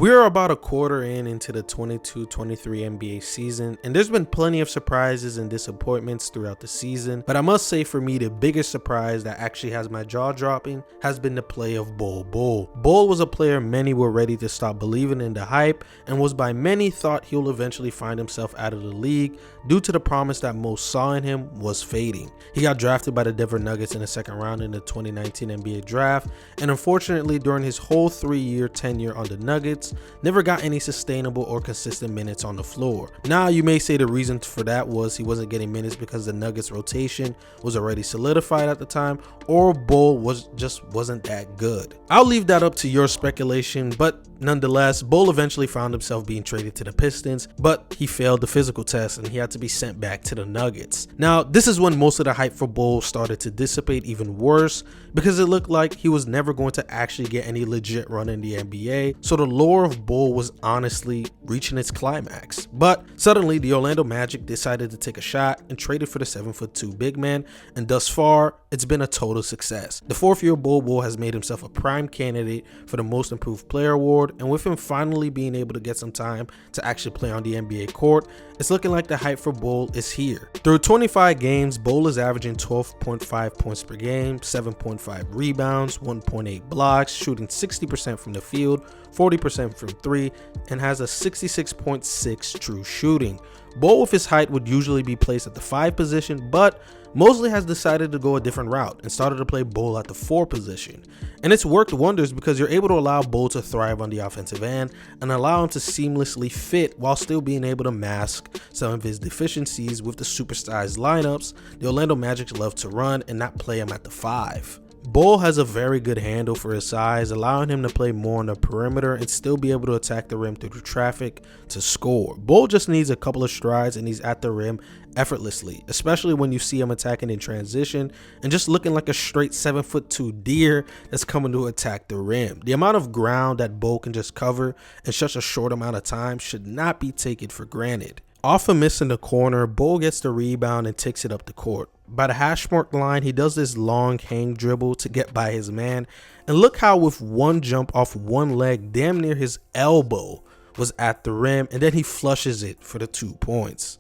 We're about a quarter into the 22-23 NBA season, and there's been plenty of surprises and disappointments throughout the season, but I must say for me the biggest surprise that actually has my jaw dropping has been the play of Bol Bol. Bol was a player many were ready to stop believing in the hype and was by many thought he'll eventually find himself out of the league due to the promise that most saw in him was fading. He got drafted by the Denver Nuggets in the second round in the 2019 NBA draft, and unfortunately during his whole 3-year tenure on the Nuggets, never got any sustainable or consistent minutes on the floor. Now you may say the reason for that was he wasn't getting minutes because the Nuggets rotation was already solidified at the time, or Bol wasn't that good. I'll leave that up to your speculation, but nonetheless, Bol eventually found himself being traded to the Pistons, but he failed the physical test and he had to be sent back to the Nuggets. Now this is when most of the hype for Bol started to dissipate even worse, because it looked like he was never going to actually get any legit run in the NBA, so the lore of Bol was honestly reaching its climax. But suddenly the Orlando Magic decided to take a shot and traded for the 7'2" big man, and thus far it's been a total success. The 4th-year Bol Bol has made himself a prime candidate for the Most Improved Player award, and with him finally being able to get some time to actually play on the NBA court, it's looking like the hype for Bol is here. Through 25 games, Bol is averaging 12.5 points per game, 7.5 rebounds, 1.8 blocks, shooting 60% from the field, 40% from 3, and has a 66.6 true shooting. Bol with his height would usually be placed at the 5 position, but Mosley has decided to go a different route and started to play Bol at the 4 position. And it's worked wonders because you're able to allow Bol to thrive on the offensive end and allow him to seamlessly fit while still being able to mask some of his deficiencies with the supersized lineups the Orlando Magic love to run and not play him at the 5. Bol has a very good handle for his size, allowing him to play more on the perimeter and still be able to attack the rim through the traffic to score. Bol just needs a couple of strides and he's at the rim effortlessly, especially when you see him attacking in transition and just looking like a straight 7'2" deer that's coming to attack the rim. The amount of ground that Bol can just cover in such a short amount of time should not be taken for granted. Off of missing the corner, Bol gets the rebound and takes it up the court. By the hash mark line, he does this long hang dribble to get by his man, and look how with one jump off one leg, damn near his elbow was at the rim, and then he flushes it for the 2 points.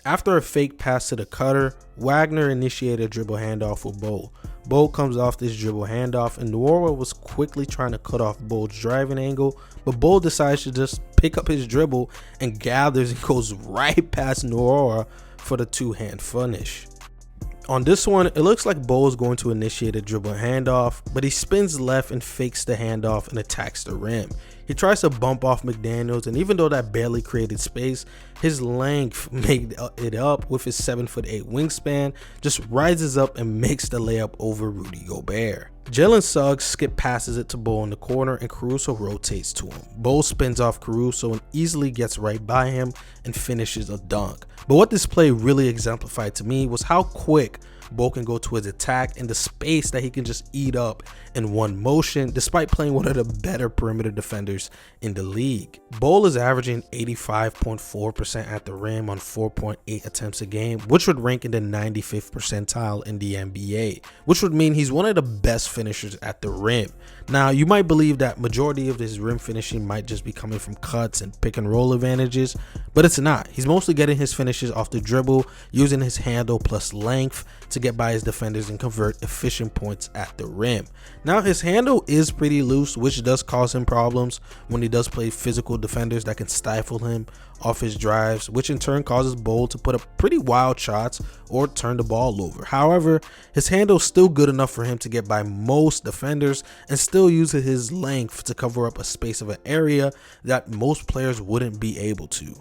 After a fake pass to the cutter, Wagner initiated a dribble handoff with Bol. Bol comes off this dribble handoff, and Noora was quickly trying to cut off Bol's driving angle, but Bol decides to just pick up his dribble and gathers and goes right past Noora for the 2-hand finish. On this one, it looks like Bol is going to initiate a dribble handoff, but he spins left and fakes the handoff and attacks the rim. He tries to bump off McDaniels, and even though that barely created space, his length made it up with his 7'8" wingspan, just rises up and makes the layup over Rudy Gobert. Jalen Suggs skip passes it to Bol in the corner and Caruso rotates to him. Bol spins off Caruso and easily gets right by him and finishes a dunk. But what this play really exemplified to me was how quick Bol can go to his attack and the space that he can just eat up in one motion, despite playing one of the better perimeter defenders in the league. Bol is averaging 85.4% at the rim on 4.8 attempts a game, which would rank in the 95th percentile in the NBA, which would mean he's one of the best finishers at the rim. Now, you might believe that majority of his rim finishing might just be coming from cuts and pick and roll advantages, but it's not. He's mostly getting his finishes off the dribble, using his handle plus length to get by his defenders and convert efficient points at the rim. Now, his handle is pretty loose, which does cause him problems when he does play physical defenders that can stifle him off his drives, which in turn causes Bol to put up pretty wild shots or turn the ball over. However, his handle is still good enough for him to get by most defenders and still uses his length to cover up a space of an area that most players wouldn't be able to.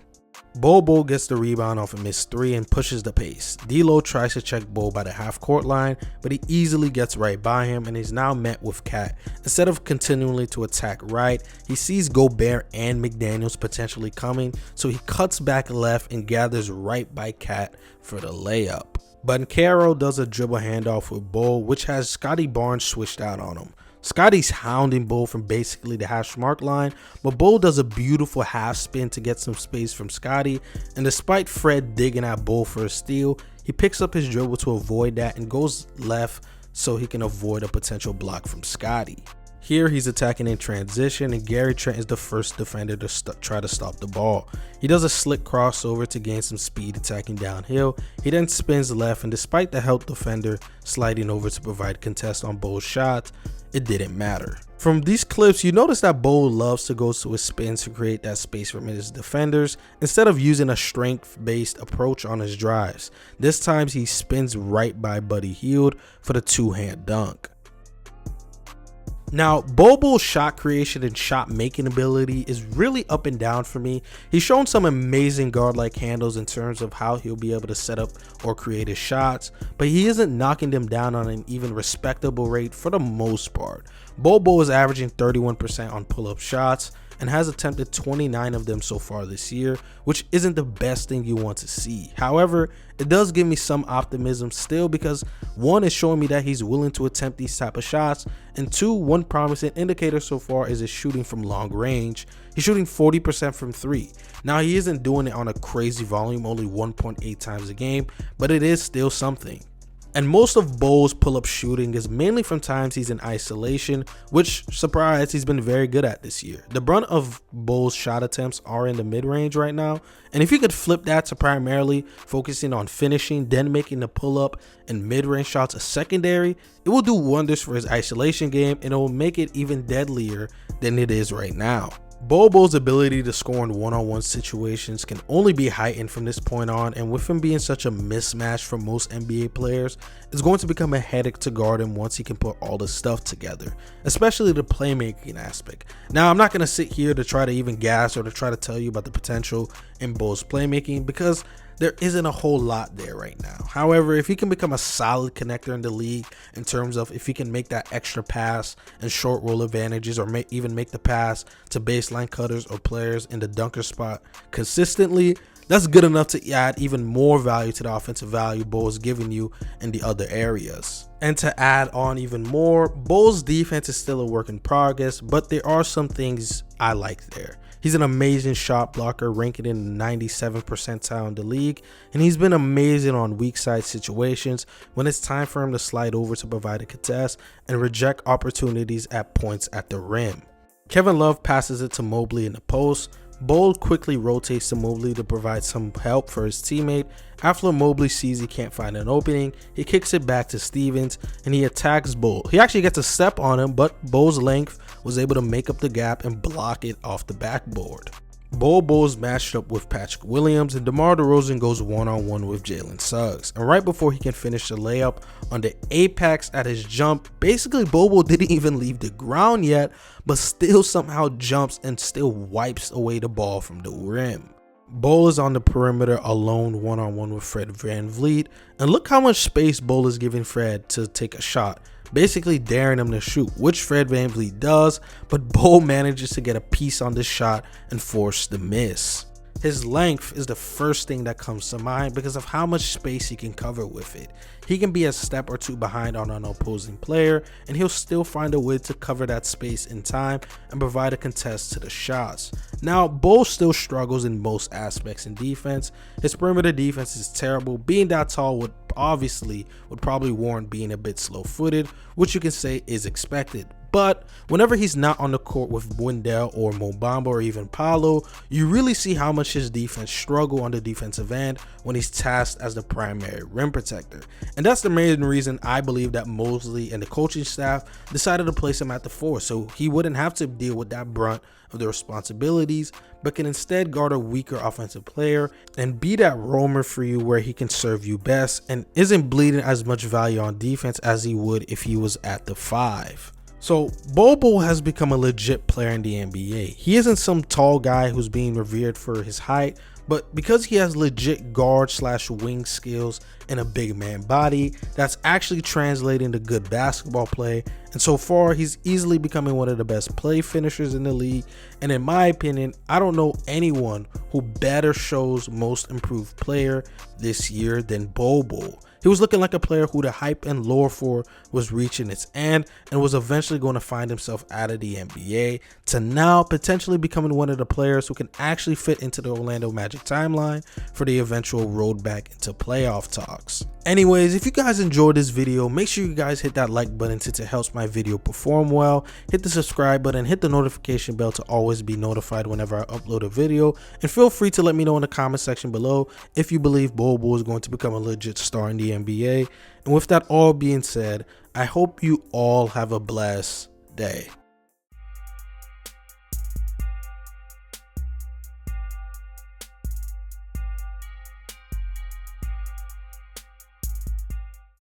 Bol Bol gets the rebound off a missed 3 and pushes the pace. D'Lo tries to check Bol by the half-court line, but he easily gets right by him and is now met with Cat. Instead of continually to attack right, he sees Gobert and McDaniels potentially coming, so he cuts back left and gathers right by Cat for the layup. Banchero does a dribble handoff with Bol, which has Scottie Barnes switched out on him. Scottie's hounding Bol from basically the hash mark line, but Bol does a beautiful half spin to get some space from Scottie, and despite Fred digging at Bol for a steal, he picks up his dribble to avoid that and goes left so he can avoid a potential block from Scottie. Here he's attacking in transition, and Gary Trent is the first defender to try to stop the ball. He does a slick crossover to gain some speed attacking downhill. He then spins left, and despite the help defender sliding over to provide contest on Bol's shots, it didn't matter. From these clips, you notice that Bol loves to go to his spins to create that space from his defenders instead of using a strength-based approach on his drives. This time he spins right by Buddy Hield for the two-hand dunk. Now, Bol Bol's shot creation and shot making ability is really up and down for me. He's shown some amazing guard-like handles in terms of how he'll be able to set up or create his shots, but he isn't knocking them down on an even respectable rate for the most part. Bol Bol is averaging 31% on pull-up shots and has attempted 29 of them so far this year, which isn't the best thing you want to see. However, it does give me some optimism still, because one, is showing me that he's willing to attempt these type of shots, and two, one promising indicator so far is his shooting from long range. He's shooting 40% from 3. Now, he isn't doing it on a crazy volume, only 1.8 times a game, but it is still something. And most of Bol's pull-up shooting is mainly from times he's in isolation, which, surprise, he's been very good at this year. The brunt of Bol's shot attempts are in the mid-range right now, and if you could flip that to primarily focusing on finishing, then making the pull-up and mid-range shots a secondary, it will do wonders for his isolation game, and it will make it even deadlier than it is right now. Bol Bol's ability to score in one-on-one situations can only be heightened from this point on, and with him being such a mismatch for most NBA players, it's going to become a headache to guard him once he can put all the stuff together, especially the playmaking aspect. Now, I'm not going to sit here to try to even gas or to try to tell you about the potential in Bol's playmaking, because there isn't a whole lot there right now. However, if he can become a solid connector in the league in terms of if he can make that extra pass and short roll advantages, or even make the pass to baseline cutters or players in the dunker spot consistently, that's good enough to add even more value to the offensive value Bol is giving you in the other areas. And to add on even more, Bol's defense is still a work in progress, but there are some things I like there. He's an amazing shot blocker, ranking in the 97th percentile in the league, and he's been amazing on weak side situations when it's time for him to slide over to provide a contest and reject opportunities at points at the rim. Kevin Love passes it to Mobley in the post. Bol quickly rotates to Mobley to provide some help for his teammate. After Mobley sees he can't find an opening, he kicks it back to Stevens and he attacks Bol. He actually gets a step on him, but Bol's length was able to make up the gap and block it off the backboard. Bol Bol's matched up with Patrick Williams, and DeMar DeRozan goes one-on-one with Jalen Suggs. And right before he can finish the layup on the apex at his jump, basically Bol Bol didn't even leave the ground yet, but still somehow jumps and still wipes away the ball from the rim. Bol is on the perimeter alone one-on-one with Fred VanVleet, and look how much space Bol is giving Fred to take a shot, basically daring him to shoot, which Fred VanVleet does, but Bol manages to get a piece on this shot and force the miss. His length is the first thing that comes to mind because of how much space he can cover with it. He can be a step or two behind on an opposing player, and he'll still find a way to cover that space in time and provide a contest to the shots. Now, Bol still struggles in most aspects in defense. His perimeter defense is terrible. Being that tall would probably warrant being a bit slow-footed, which you can say is expected. But whenever he's not on the court with Wendell or Mo Bamba or even Paolo, you really see how much his defense struggle on the defensive end when he's tasked as the primary rim protector. And that's the main reason I believe that Mosley and the coaching staff decided to place him at the 4, so he wouldn't have to deal with that brunt of the responsibilities, but can instead guard a weaker offensive player and be that roamer for you where he can serve you best and isn't bleeding as much value on defense as he would if he was at the 5. So Bol Bol has become a legit player in the NBA. He isn't some tall guy who's being revered for his height, but because he has legit guard/wing skills and a big man body, that's actually translating to good basketball play. And so far, he's easily becoming one of the best play finishers in the league. And in my opinion, I don't know anyone who better shows most improved player this year than Bol Bol. He was looking like a player who the hype and lore for was reaching its end and was eventually going to find himself out of the NBA, to now potentially becoming one of the players who can actually fit into the Orlando Magic timeline for the eventual road back into playoff talks. Anyways, if you guys enjoyed this video, make sure you guys hit that like button since it helps my video perform well. Hit the subscribe button, hit the notification bell to always be notified whenever I upload a video. And feel free to let me know in the comment section below if you believe Bol Bol is going to become a legit star in the NBA. And with that all being said, I hope you all have a blessed day.